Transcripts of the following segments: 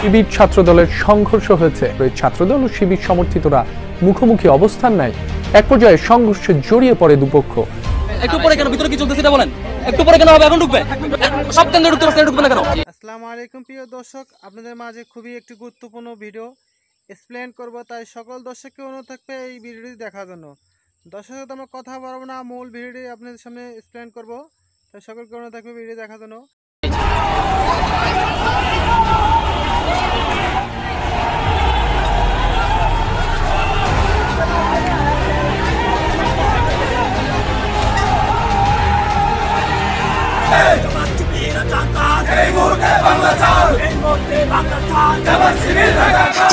শিবির ছাত্রদলের সংঘর্ষ হয়েছে। ছাত্রদল ও শিবির সমর্থিতরা মুখোমুখি অবস্থান নেয়। এক পর্যায়ে সংঘর্ষে জড়িয়ে পড়ে দুপক্ষ। একটু পরে কেন ভিতরে কি চলছে সেটা বলেন। একটু পরে কেন হবে, এখন ঢুকবে সব কেন্দ্রে ঢুকতে পারছে, ঢুকবে না কেন? আসসালামু আলাইকুম প্রিয় দর্শক, আপনাদের মাঝে খুবই একটি গুরুত্বপূর্ণ ভিডিও এক্সপ্লেন করব, তাই সকল দর্শককে অনুরোধ থাকবে এই ভিডিওটি দেখার জন্য। দর্শক আমরা কথা বলবো না, মূল ভিডিওটি আপনাদের সামনে এক্সপ্লেন করব, তাই সকলকে অনুরোধ থাকবে ভিডিও দেখার জন্য।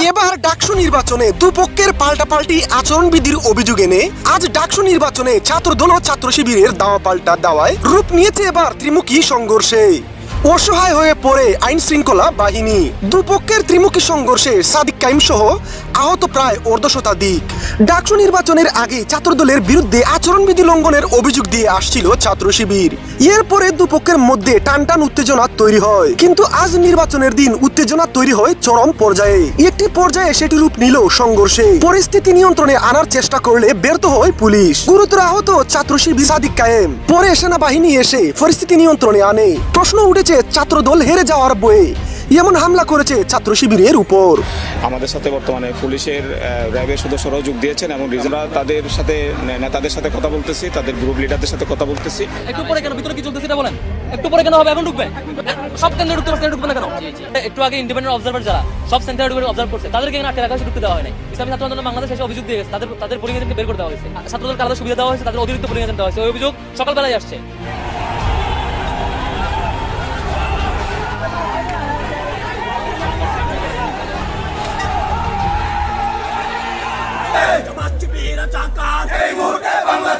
এবার ডাকসু নির্বাচনে দুপক্ষের পাল্টাপাল্টি আচরণবিধির অভিযোগ এনে আজ ডাকসু নির্বাচনে ছাত্রদল ও ছাত্র শিবিরের দাওয়া পাল্টা দাওয়ায় রূপ নিয়েছে এবার ত্রিমুখী সংঘর্ষে। অসহায় হয়ে পড়ে আইন শৃঙ্খলা বাহিনী। দুপক্ষের ত্রিমুখী সংঘর্ষে সাদিক কাইম সহ আহত প্রায় অর্ধশতাধিক। ডাকসু নির্বাচনের আগে ছাত্রদলের বিরুদ্ধে আচরণবিধি লঙ্ঘনের অভিযোগ দিয়ে আসছিল ছাত্র শিবির। এরপরে দুপক্ষের মধ্যে টানটান উত্তেজনা তৈরি হয়, কিন্তু আজ নির্বাচনের দিন উত্তেজনা তৈরি হয় চরম পর্যায়ে। একটি পর্যায়ে সেটি রূপ নিল সংঘর্ষে। পরিস্থিতি নিয়ন্ত্রণে আনার চেষ্টা করলে ব্যর্থ হয় পুলিশ। গুরুতর আহত ছাত্র শিবির সাদিক কায়েম। পরে সেনাবাহিনী এসে পরিস্থিতি নিয়ন্ত্রণে আনে। প্রশ্ন উঠেছে ছাত্রদল হেরে যাওয়ার বয়ে এমন হামলা করেছে ছাত্র শিবিরের উপর। আমাদের সাথে বর্তমানে পুলিশের র্যাবের সদস্যরাও যোগ দিয়েছেন এবং আমরা তাদের সাথে নেতাদের সাথে কথা বলতেছি, তাদের গ্রুপ লিডারদের সাথে কথা বলতেছি। একটু পরে কেন ভিতরে কি চলছে সেটা বলেন। একটু পরে কেন হবে, এখন ঢুকবে সব কেন্দ্রে ঢুকতে পারছে, ঢুকবে না কেন? একটু আগে ইন্ডিপেন্ডেন্ট অবজারভার যারা সব সেন্টারে ঢুকে অবজার্ভ করছে তাদেরকে এখানে আটকে রাখা হয়েছে, ঢুকতে দেওয়া হয় নাই। ইসলামী ছাত্র আন্দোলন বাংলাদেশ এসে অভিযোগ দিয়ে গেছে, তাদের পোলিং এজেন্টকে বের করে দেওয়া হয়েছে। ছাত্রদলকে আলাদা সুবিধা দেওয়া হয়েছে, তাদের অতিরিক্ত পোলিং এজেন্ট দেওয়া হয়েছে। ওই অভিযোগ সকালবেলায় আসছে। এই মুহূর্তে বাংলা